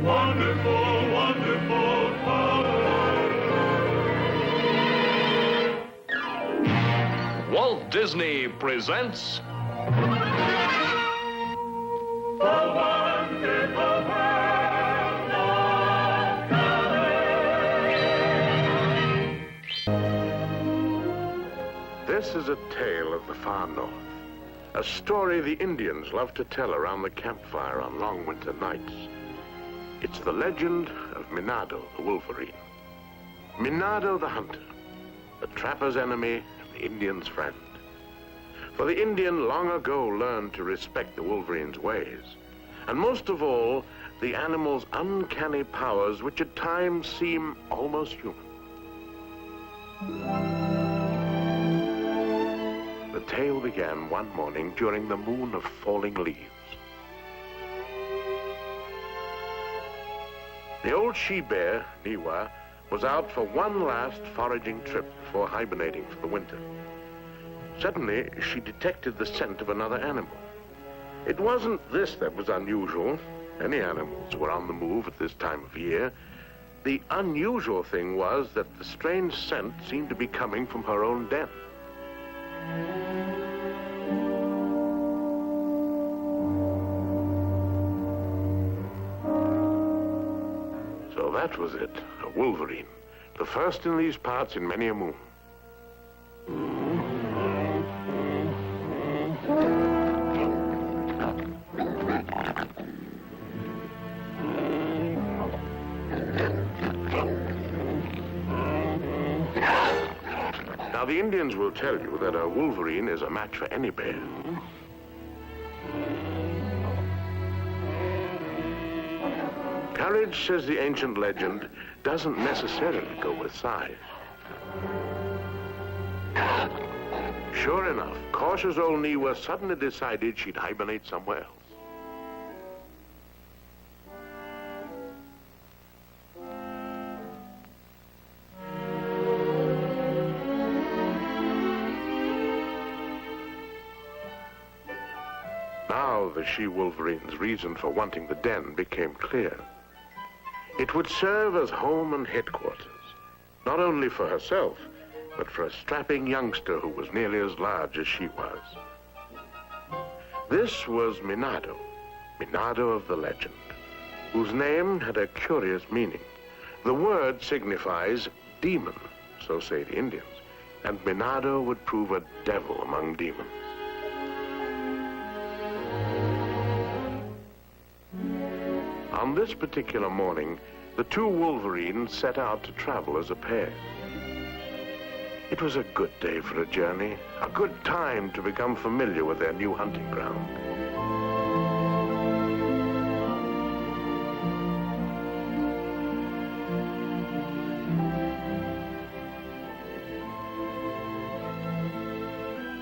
Wonderful, wonderful power. Walt Disney presents The wonderful world of color. This is a tale of the far north, a story the Indians love to tell around the campfire on long winter nights. It's the legend of Minado, the Wolverine. Minado the hunter, the trapper's enemy and the Indian's friend. For the Indian long ago learned to respect the Wolverine's ways, and most of all, the animal's uncanny powers, which at times seem almost human. The tale began one morning during the moon of falling leaves. The old she-bear, Niwa, was out for one last foraging trip before hibernating for the winter. Suddenly, she detected the scent of another animal. It wasn't this that was unusual. Many animals were on the move at this time of year. The unusual thing was that the strange scent seemed to be coming from her own den. So that was it, a Wolverine, the first in these parts in many a moon. Now, the Indians will tell you that a Wolverine is a match for any bear. Courage, says the ancient legend, doesn't necessarily go with size. Sure enough, cautious old Niwa suddenly decided she'd hibernate somewhere else. Now the she-wolverine's reason for wanting the den became clear. It would serve as home and headquarters, not only for herself, but for a strapping youngster who was nearly as large as she was. This was Minado, Minado of the legend, whose name had a curious meaning. The word signifies demon, so say the Indians, and Minado would prove a devil among demons. On this particular morning, the two Wolverines set out to travel as a pair. It was a good day for a journey, a good time to become familiar with their new hunting ground.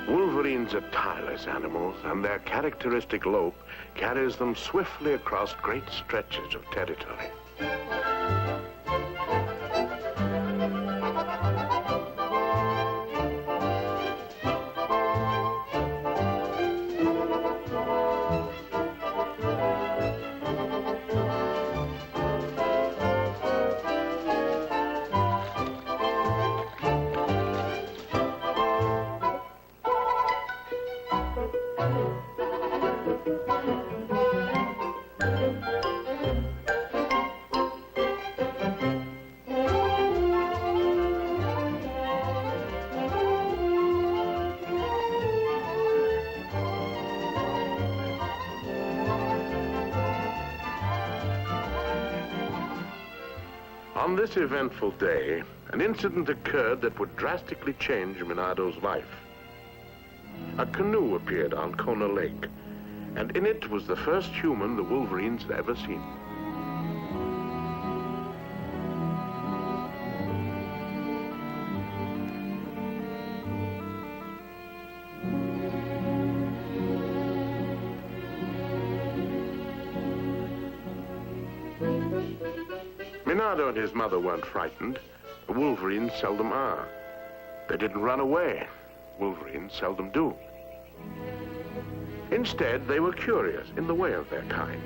Wolverines are tireless animals, and their characteristic lope carries them swiftly across great stretches of territory. On this eventful day, an incident occurred that would drastically change Minado's life. A canoe appeared on Kona Lake, and in it was the first human the Wolverines had ever seen. Minado and his mother weren't frightened. The Wolverines seldom are. They didn't run away. Wolverines seldom do. Instead, they were curious in the way of their kind.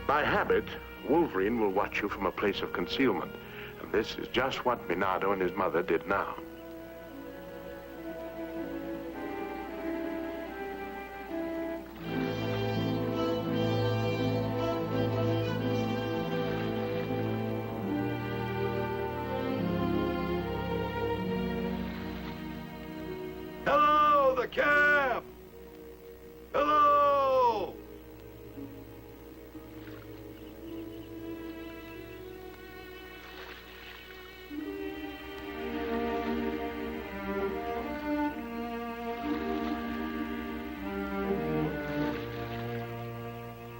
By habit, Wolverine will watch you from a place of concealment, and this is just what Minado and his mother did now. Hello, the camp! Hello!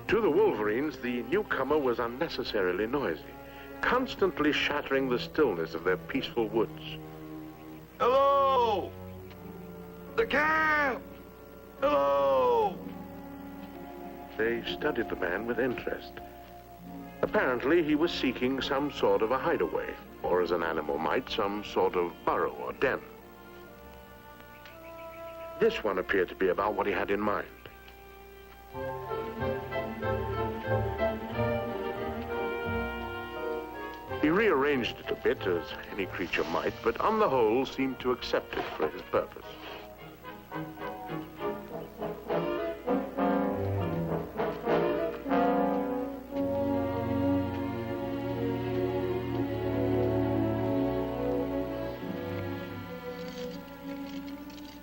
To the Wolverines, the newcomer was unnecessarily noisy, constantly shattering the stillness of their peaceful woods. Hello! The camp! Hello! They studied the man with interest. Apparently, he was seeking some sort of a hideaway, or as an animal might, some sort of burrow or den. This one appeared to be about what he had in mind. He rearranged it a bit, as any creature might, but on the whole seemed to accept it for his purpose.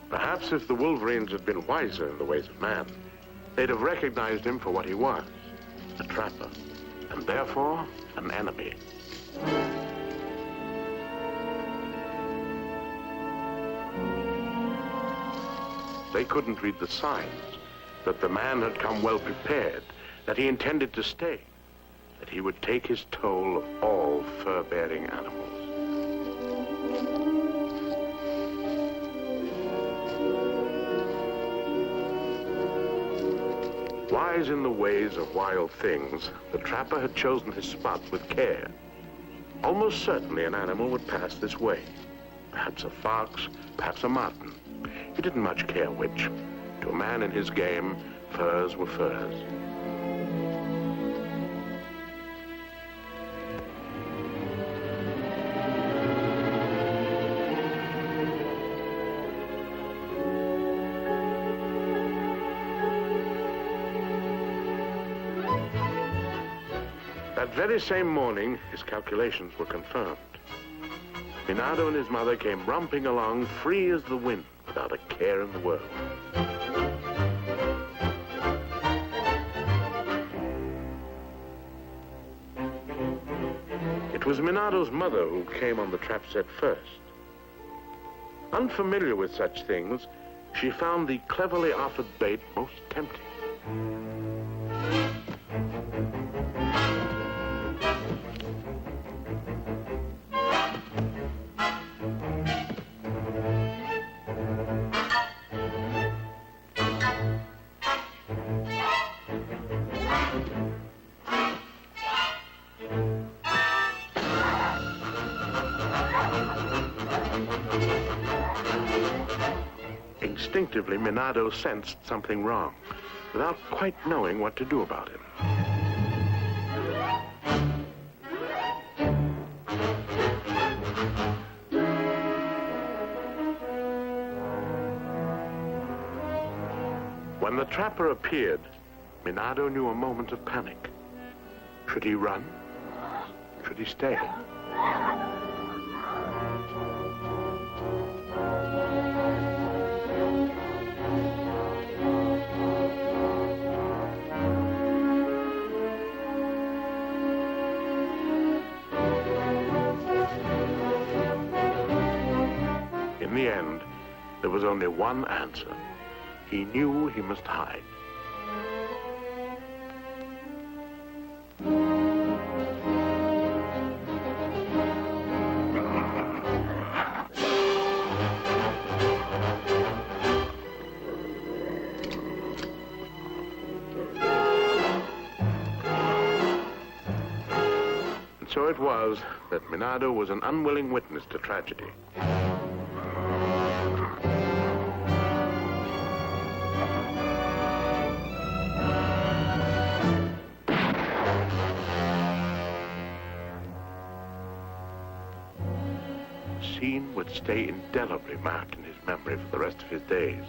Perhaps if the Wolverines had been wiser in the ways of man, they'd have recognized him for what he was, a trapper, and therefore an enemy. They couldn't read the signs, that the man had come well prepared, that he intended to stay, that he would take his toll of all fur-bearing animals. Wise in the ways of wild things, the trapper had chosen his spot with care. Almost certainly an animal would pass this way. Perhaps a fox, perhaps a marten. He didn't much care which. To a man in his game, furs were furs. That very same morning, his calculations were confirmed. Minado and his mother came romping along, free as the wind, without a care in the world. It was Minado's mother who came on the trap set first. Unfamiliar with such things, she found the cleverly offered bait most tempting. Instinctively, Minado sensed something wrong, without quite knowing what to do about it. When the trapper appeared, Minado knew a moment of panic. Should he run? Should he stay? In the end, there was only one answer. He knew he must hide. And so it was that Minado was an unwilling witness to tragedy. scene would stay indelibly marked in his memory for the rest of his days.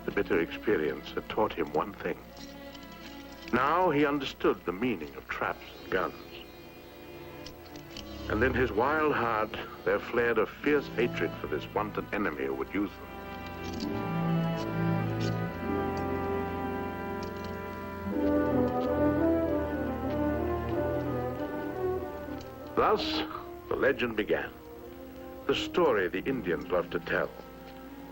The bitter experience had taught him one thing. Now he understood the meaning of traps and guns. And in his wild heart, there flared a fierce hatred for this wanton enemy who would use them. Thus, the legend began. The story the Indians loved to tell.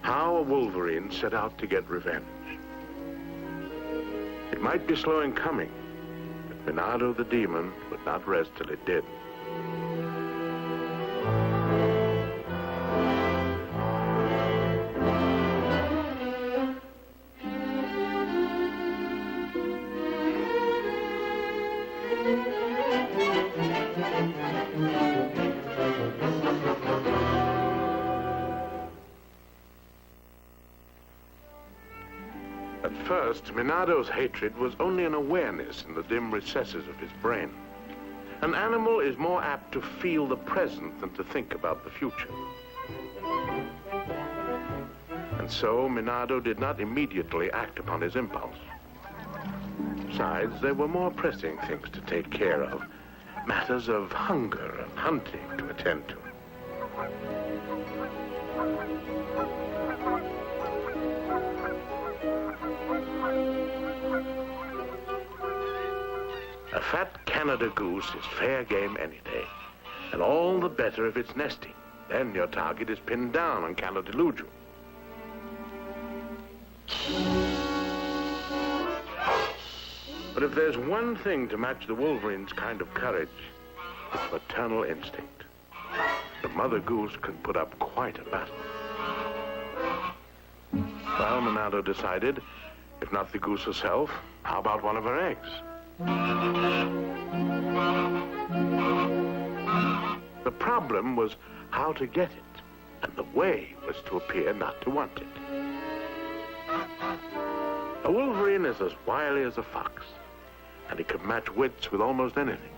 How a Wolverine set out to get revenge. It might be slow in coming, but Minado the demon would not rest till it did. At first, Minado's hatred was only an awareness in the dim recesses of his brain. An animal is more apt to feel the present than to think about the future. And so, Minado did not immediately act upon his impulse. Besides, there were more pressing things to take care of, matters of hunger and hunting to attend to. A fat Canada goose is fair game any day, and all the better if it's nesting. Then your target is pinned down and cannot elude you. But if there's one thing to match the Wolverine's kind of courage, it's maternal instinct. The mother goose can put up quite a battle. Well, Minado decided, if not the goose herself, how about one of her eggs? The problem was how to get it, and the way was to appear not to want it. A Wolverine is as wily as a fox, and he can match wits with almost anything.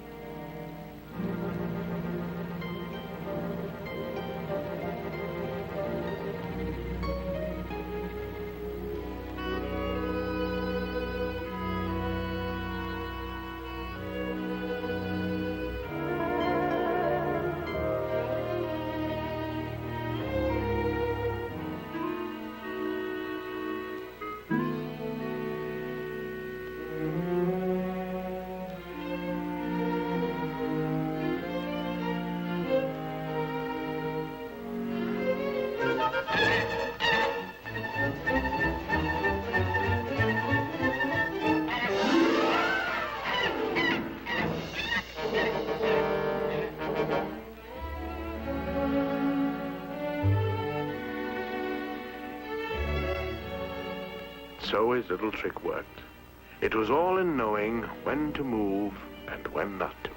So his little trick worked. It was all in knowing when to move and when not to.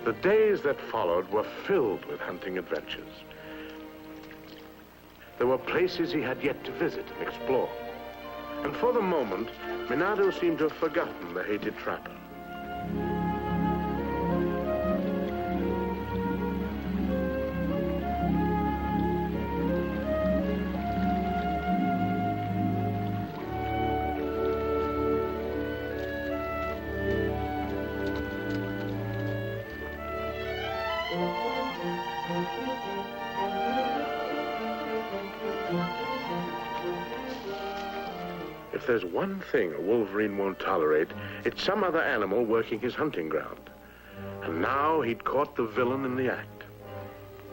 The days that followed were filled with hunting adventures. There were places he had yet to visit and explore. And for the moment, Minado seemed to have forgotten the hated trapper. If there's one thing a Wolverine won't tolerate, it's some other animal working his hunting ground. And now he'd caught the villain in the act.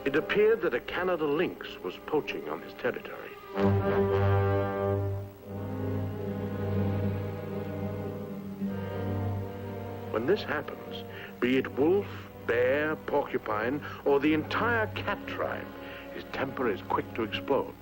It appeared that a Canada lynx was poaching on his territory. When this happens, be it wolf, bear, porcupine, or the entire cat tribe, his temper is quick to explode.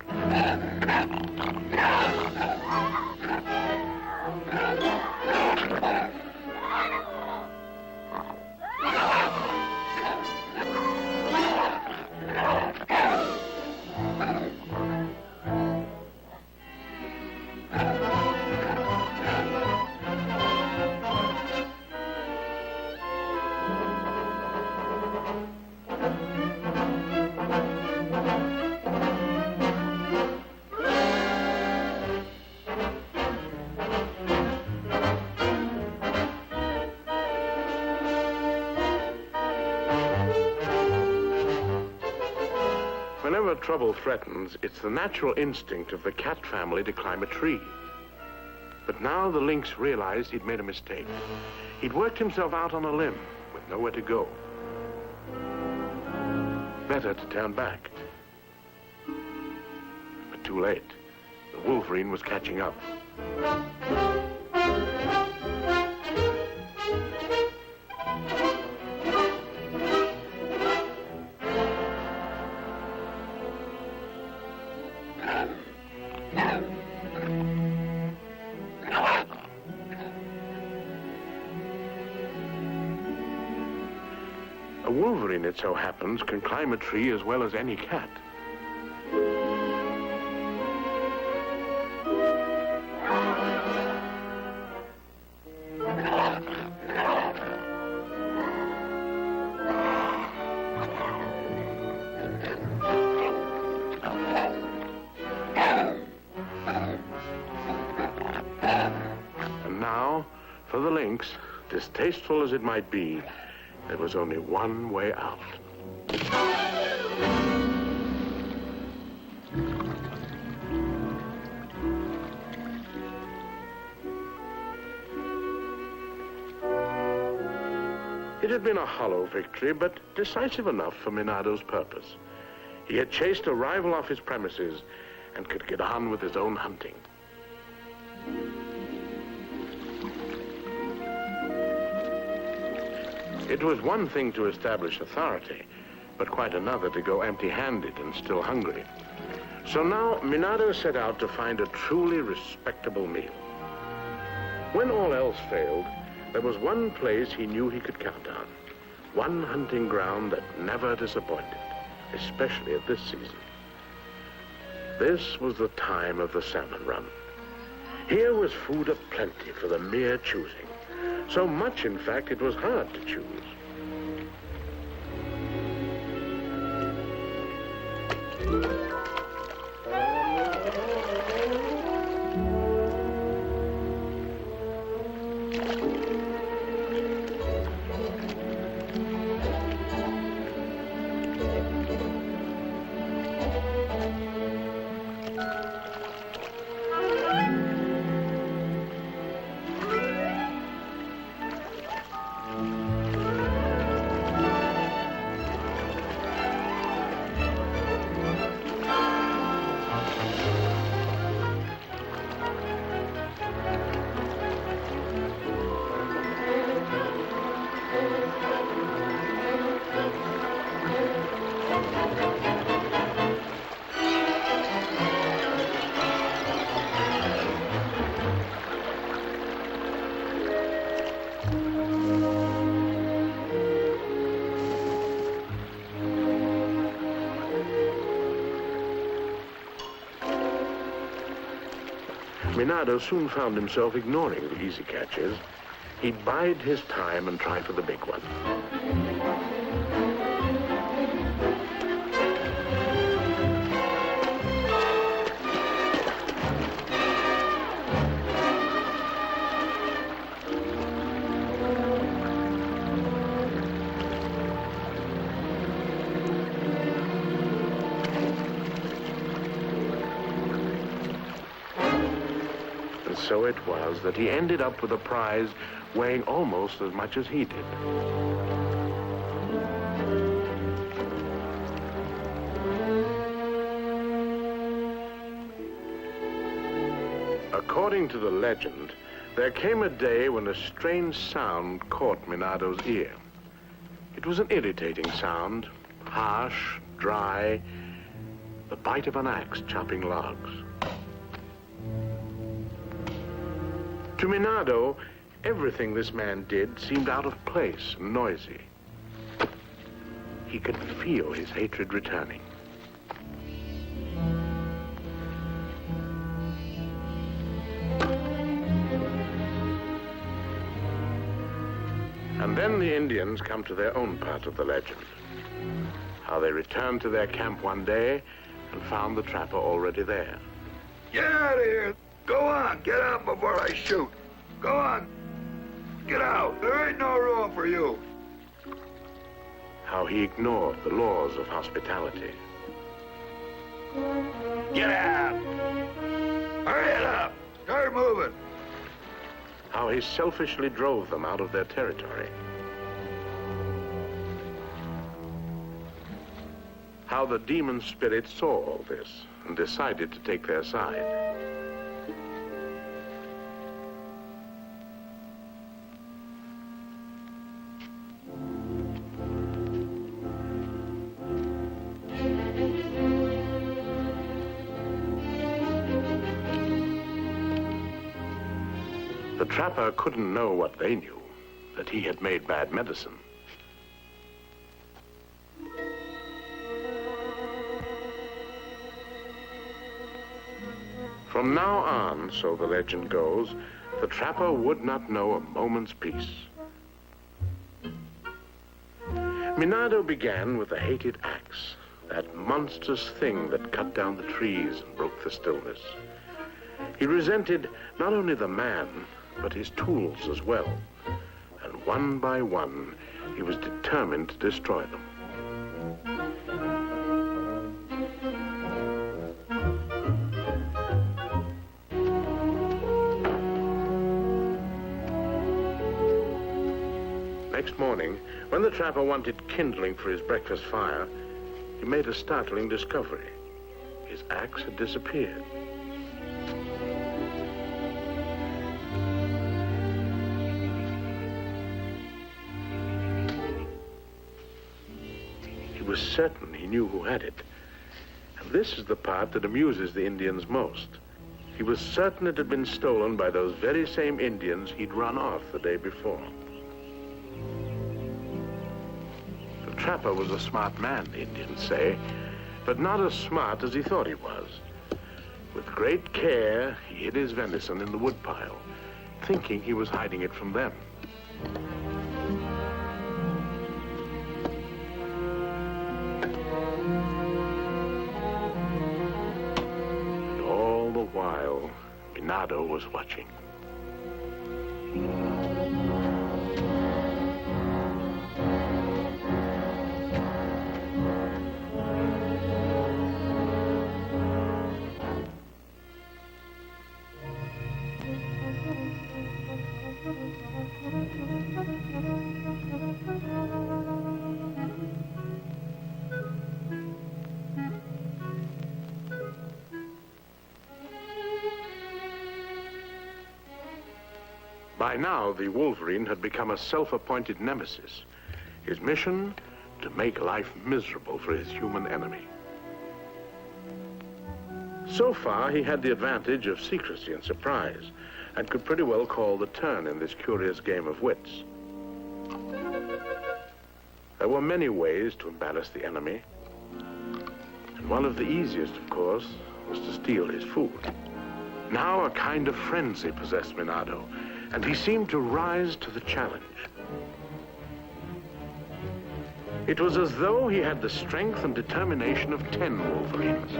trouble threatens, it's the natural instinct of the cat family to climb a tree. But now the lynx realized he'd made a mistake. He'd worked himself out on a limb with nowhere to go. Better to turn back. But too late. The Wolverine was catching up. A Wolverine, it so happens, can climb a tree as well as any cat. And now, for the lynx, distasteful as it might be, there was only one way out. It had been a hollow victory, but decisive enough for Minado's purpose. He had chased a rival off his premises and could get on with his own hunting. It was one thing to establish authority, but quite another to go empty-handed and still hungry. So now Minado set out to find a truly respectable meal. When all else failed, there was one place he knew he could count on. One hunting ground that never disappointed, especially at this season. This was the time of the salmon run. Here was food aplenty for the mere choosing. So much, in fact, it was hard to choose. Minado soon found himself ignoring the easy catches. He'd bide his time and try for the big one. So it was that he ended up with a prize weighing almost as much as he did. According to the legend, there came a day when a strange sound caught Minado's ear. It was an irritating sound, harsh, dry, the bite of an axe chopping logs. To Minado, everything this man did seemed out of place and noisy. He could feel his hatred returning. And then the Indians come to their own part of the legend. How they returned to their camp one day and found the trapper already there. Get out of here! Go on, get out before I shoot. Go on, get out. There ain't no room for you. How he ignored the laws of hospitality. Get out! Hurry it up! Start moving! How he selfishly drove them out of their territory. How the demon spirit saw all this and decided to take their side. The trapper couldn't know what they knew, that he had made bad medicine. From now on, so the legend goes, the trapper would not know a moment's peace. Minado began with the hated axe, that monstrous thing that cut down the trees and broke the stillness. He resented not only the man, but his tools as well. And one by one, he was determined to destroy them. Next morning, when the trapper wanted kindling for his breakfast fire, he made a startling discovery. His axe had disappeared. He was certain he knew who had it. And this is the part that amuses the Indians most. He was certain it had been stolen by those very same Indians he'd run off the day before. The trapper was a smart man, the Indians say, but not as smart as he thought he was. With great care, he hid his venison in the woodpile, thinking he was hiding it from them. And all the while, Minado was watching. By now, the Wolverine had become a self-appointed nemesis. His mission, to make life miserable for his human enemy. So far, he had the advantage of secrecy and surprise, and could pretty well call the turn in this curious game of wits. There were many ways to embarrass the enemy, and one of the easiest, of course, was to steal his food. Now a kind of frenzy possessed Minado, and he seemed to rise to the challenge. It was as though he had the strength and determination of 10 Wolverines.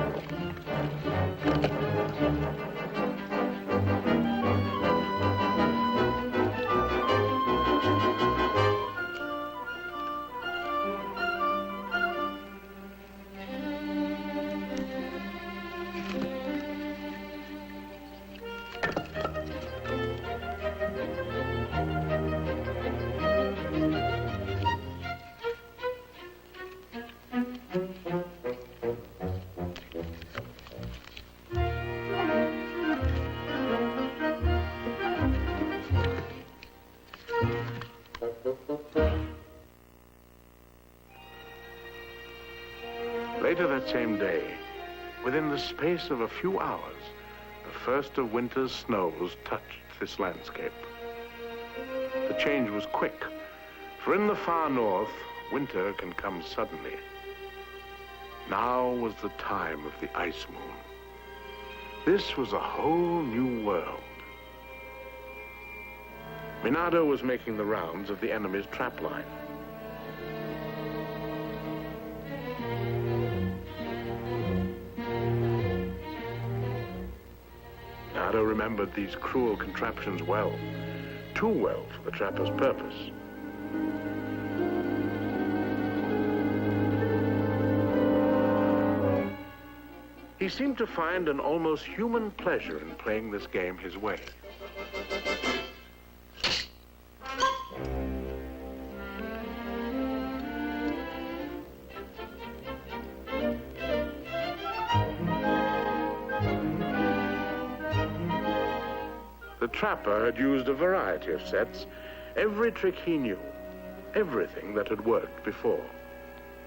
Later that same day, within the space of a few hours, the first of winter's snows touched this landscape. The change was quick, for in the far north, winter can come suddenly. Now was the time of the ice moon. This was a whole new world. Minado was making the rounds of the enemy's trap line. Minado remembered these cruel contraptions well, too well for the trapper's purpose. He seemed to find an almost human pleasure in playing this game his way. The trapper had used a variety of sets, every trick he knew, everything that had worked before.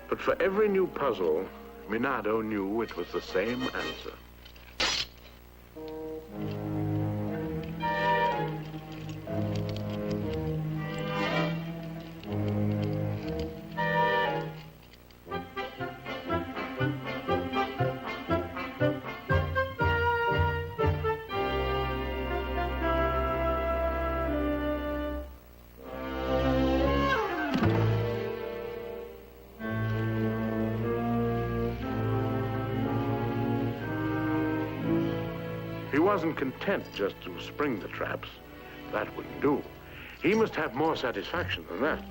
But for every new puzzle, Minado knew it was the same answer. He wasn't content just to spring the traps. That wouldn't do. He must have more satisfaction than that.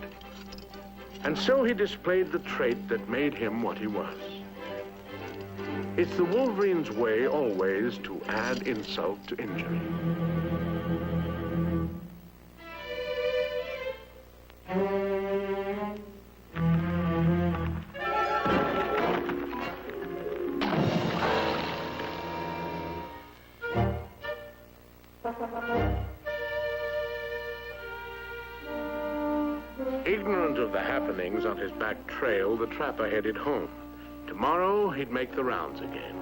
And so he displayed the trait that made him what he was. It's the Wolverine's way always to add insult to injury. Ignorant of the happenings on his back trail, the trapper headed home. Tomorrow, he'd make the rounds again.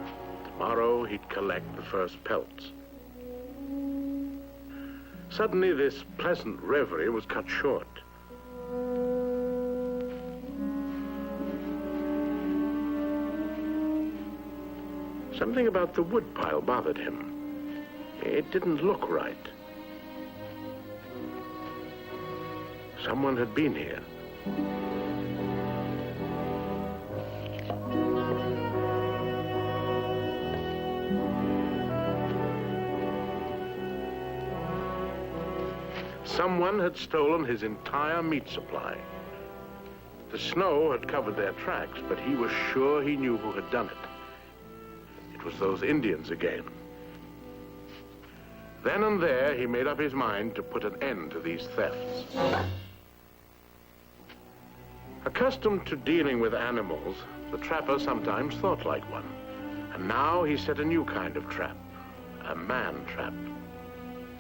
Tomorrow, he'd collect the first pelts. Suddenly, this pleasant reverie was cut short. Something about the woodpile bothered him. It didn't look right. Someone had been here. Someone had stolen his entire meat supply. The snow had covered their tracks, but he was sure he knew who had done it. It was those Indians again. Then and there, he made up his mind to put an end to these thefts. Accustomed to dealing with animals, the trapper sometimes thought like one. And now he set a new kind of trap, a man trap.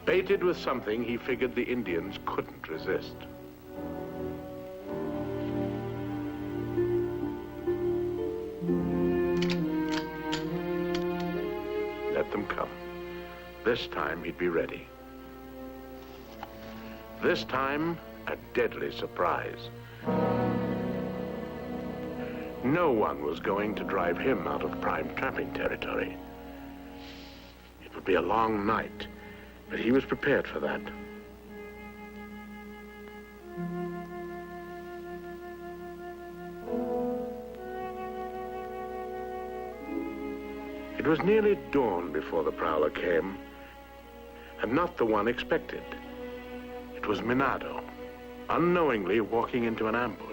Baited with something he figured the Indians couldn't resist. Let them come. This time he'd be ready. This time, a deadly surprise. No one was going to drive him out of prime trapping territory. It would be a long night, but he was prepared for that. It was nearly dawn before the prowler came, and not the one expected. It was Minado, unknowingly walking into an ambush.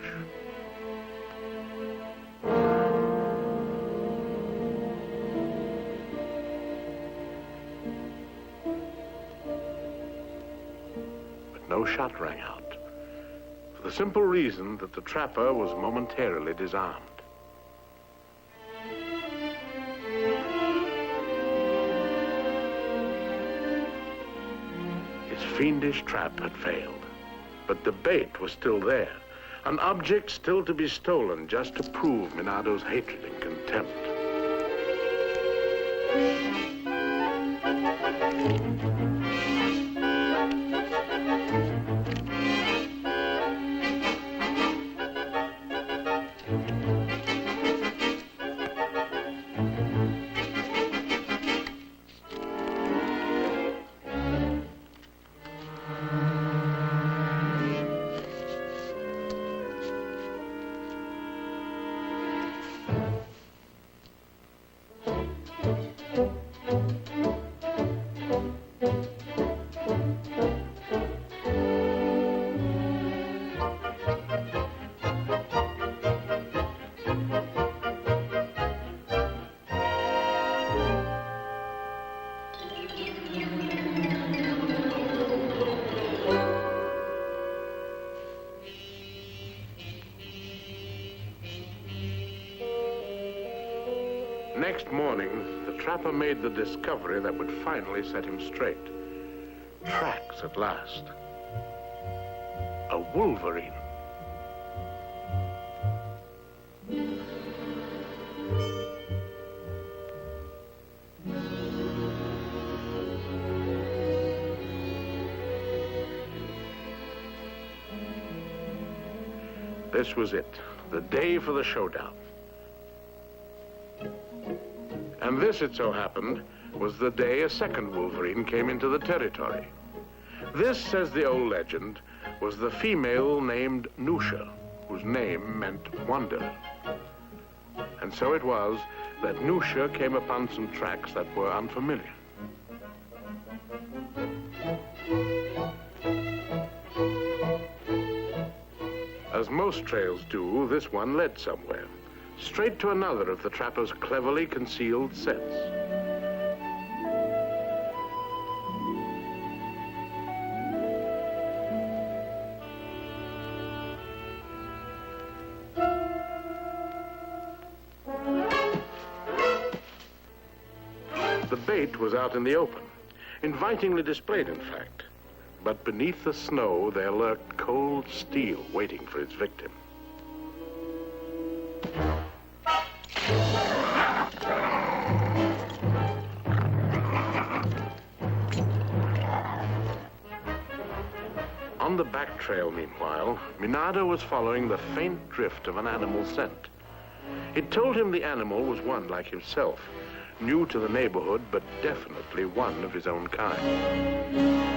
But no shot rang out, for the simple reason that the trapper was momentarily disarmed. His fiendish trap had failed, but the bait was still there, an object still to be stolen just to prove Minado's hatred and contempt. Next morning, the trapper made the discovery that would finally set him straight. Tracks at last. A Wolverine. This was it, the day for the showdown. And this, it so happened, was the day a second Wolverine came into the territory. This, says the old legend, was the female named Nusha, whose name meant wonder. And so it was that Nusha came upon some tracks that were unfamiliar. As most trails do, this one led somewhere, straight to another of the trapper's cleverly concealed sets. The bait was out in the open, invitingly displayed, in fact. But beneath the snow, there lurked cold steel waiting for its victim. On the back trail, meanwhile, Minado was following the faint drift of an animal scent. It told him the animal was one like himself, new to the neighborhood, but definitely one of his own kind.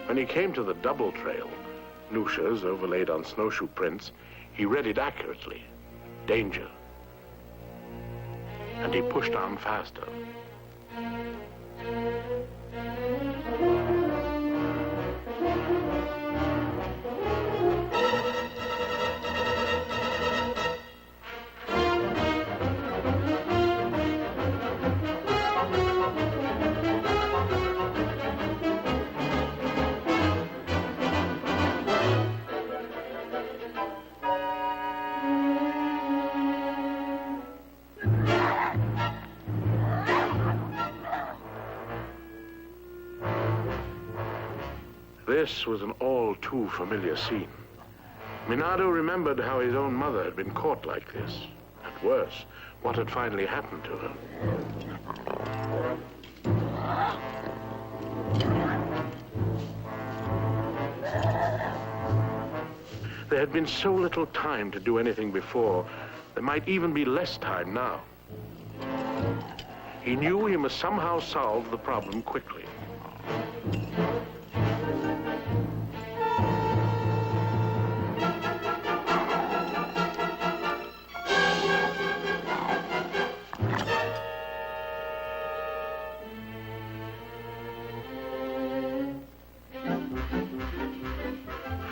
When he came to the double trail, Nusha's overlaid on snowshoe prints, he read it accurately. Danger. And he pushed on faster. This was an all too familiar scene. Minado remembered how his own mother had been caught like this. And worse, what had finally happened to her. There had been so little time to do anything before, there might even be less time now. He knew he must somehow solve the problem quickly.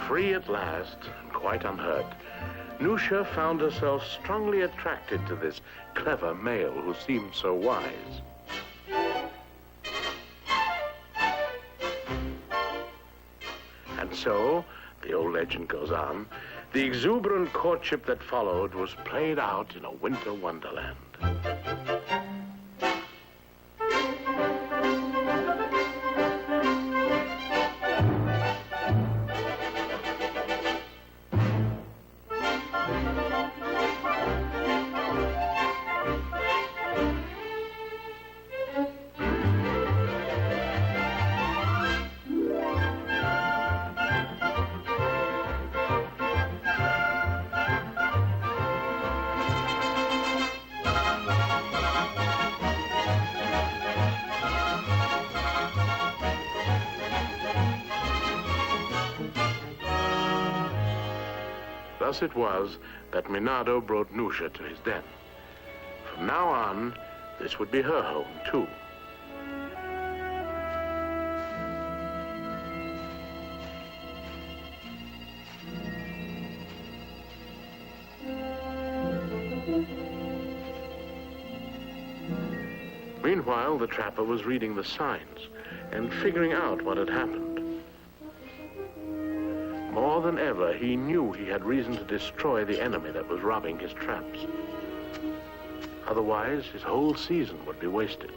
Free at last, and quite unhurt, Nusha found herself strongly attracted to this clever male who seemed so wise. And so, the old legend goes on, the exuberant courtship that followed was played out in a winter wonderland. Thus it was that Minado brought Nusha to his den. From now on, this would be her home, too. Meanwhile, the trapper was reading the signs and figuring out what had happened. More than ever, he knew he had reason to destroy the enemy that was robbing his traps. Otherwise, his whole season would be wasted.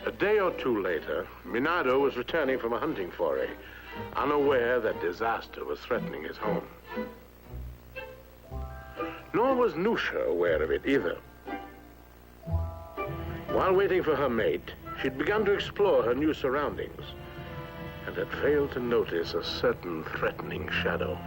A day or two later, Minado was returning from a hunting foray, unaware that disaster was threatening his home. Nor was Nusha aware of it either. While waiting for her mate, she'd begun to explore her new surroundings and had failed to notice a certain threatening shadow.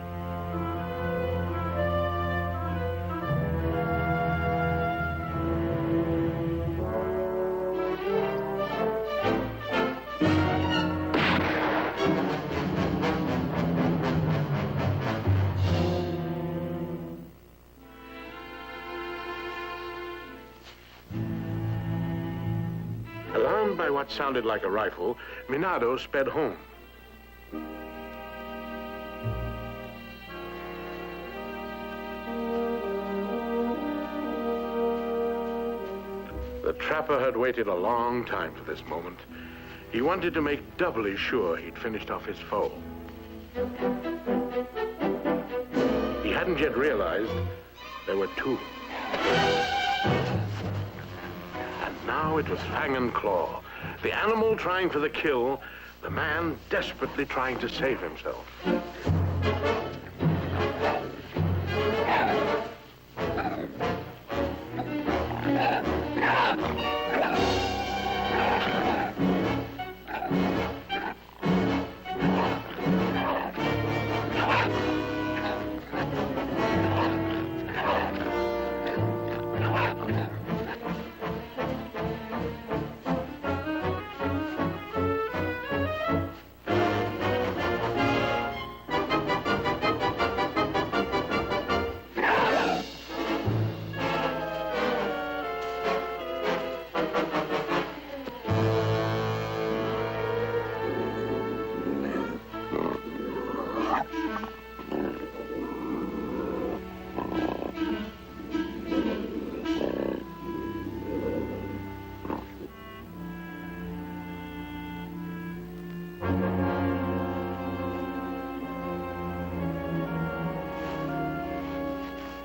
Alarmed by what sounded like a rifle, Minado sped home. The trapper had waited a long time for this moment. He wanted to make doubly sure he'd finished off his foe. He hadn't yet realized there were two. Now it was fang and claw. The animal trying for the kill, the man desperately trying to save himself.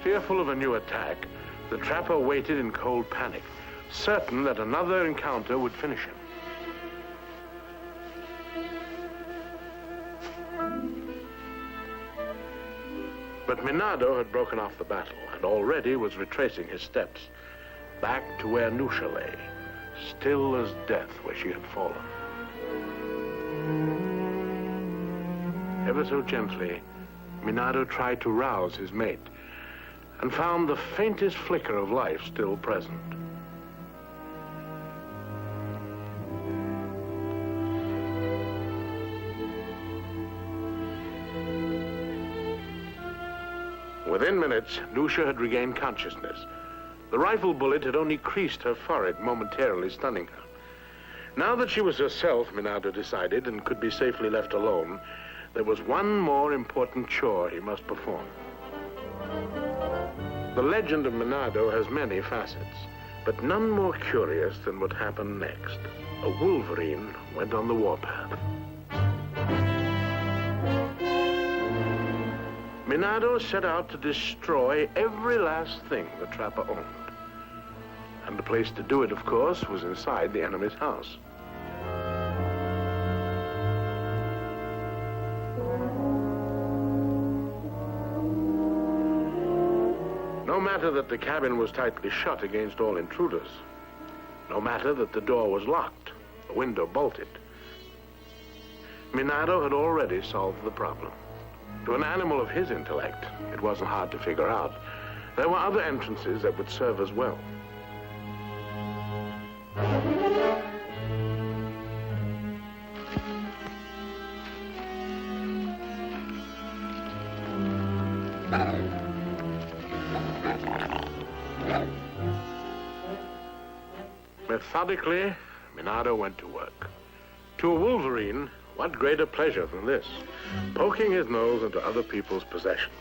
Fearful of a new attack, the trapper waited in cold panic, certain that another encounter would finish him. But Minado had broken off the battle and already was retracing his steps back to where Nusha lay, still as death where she had fallen. Ever so gently, Minado tried to rouse his mate and found the faintest flicker of life still present. Within minutes, Nusha had regained consciousness. The rifle bullet had only creased her forehead, momentarily stunning her. Now that she was herself, Minado decided, and could be safely left alone, there was one more important chore he must perform. The legend of Minado has many facets, but none more curious than what happened next. A Wolverine went on the warpath. Minado set out to destroy every last thing the trapper owned. And the place to do it, of course, was inside the enemy's house. No matter that the cabin was tightly shut against all intruders. No matter that the door was locked, the window bolted. Minado had already solved the problem. To an animal of his intellect, it wasn't hard to figure out. There were other entrances that would serve as well. Methodically, Minado went to work. To a Wolverine, What greater pleasure than this? Poking his nose into other people's possessions.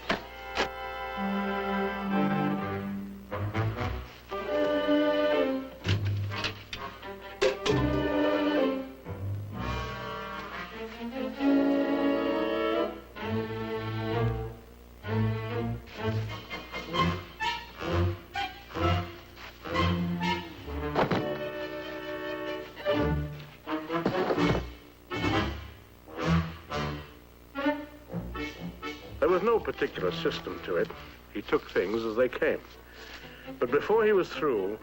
There was no particular system to it. He took things as they came. But before he was through,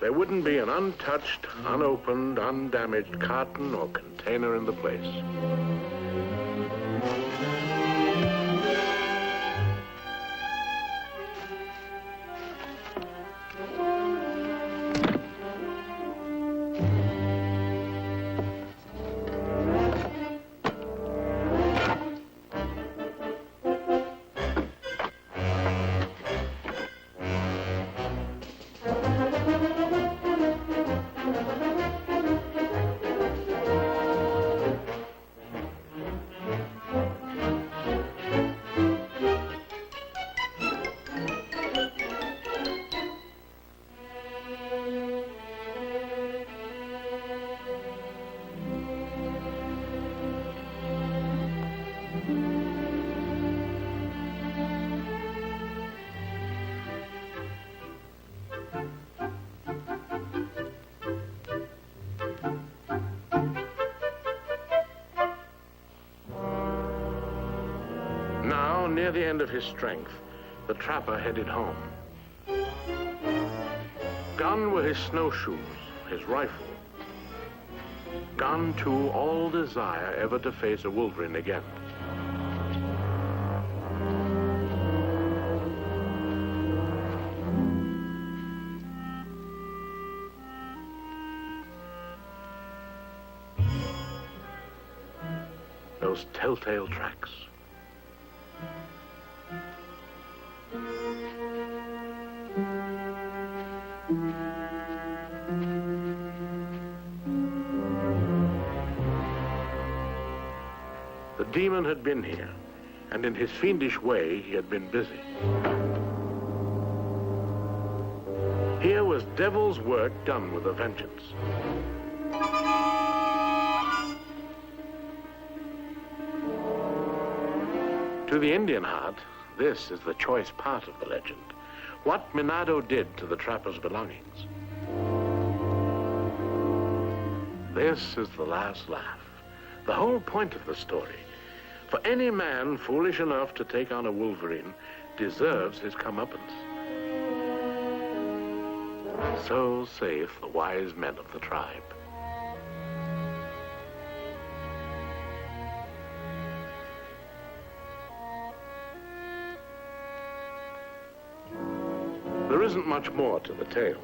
there wouldn't be an untouched, unopened, undamaged carton or container in the place. Now, near the end of his strength, the trapper headed home. Gone were his snowshoes, his rifle. Gone, too, all desire ever to face a Wolverine again. Those telltale tracks. The demon had been here, and in his fiendish way, he had been busy. Here was devil's work done with a vengeance. To the Indian heart, this is the choice part of the legend. What Minado did to the trapper's belongings. This is the last laugh, the whole point of the story. For any man foolish enough to take on a Wolverine deserves his comeuppance. So saith the wise men of the tribe. There isn't much more to the tale.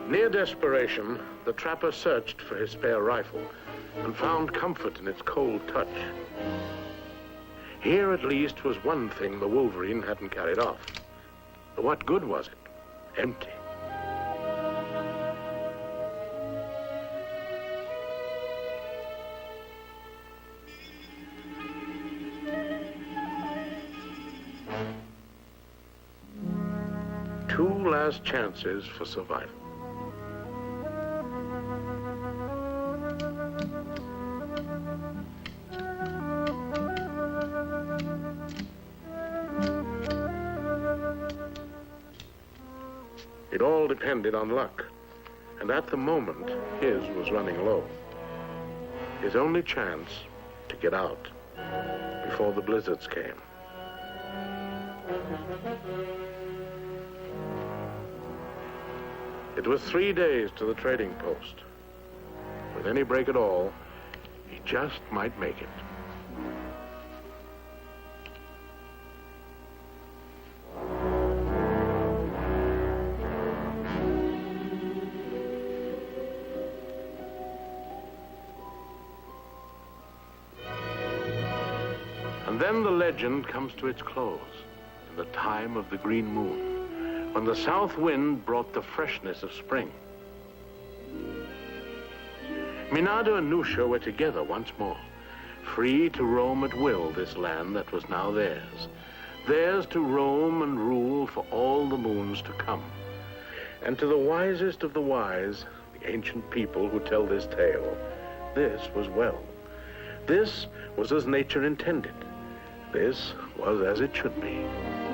Near desperation, the trapper searched for his spare rifle and found comfort in its cold touch. Here, at least, was one thing the Wolverine hadn't carried off. But what good was it? Empty. Two last chances for survival. It all depended on luck, and at the moment, his was running low. His only chance to get out before the blizzards came. It was 3 days to the trading post. With any break at all, he just might make it. And then the legend comes to its close in the time of the green moon, when the south wind brought the freshness of spring. Minado and Nusha were together once more, free to roam at will this land that was now theirs. Theirs to roam and rule for all the moons to come. And to the wisest of the wise, the ancient people who tell this tale, this was well. This was as nature intended. This was as it should be.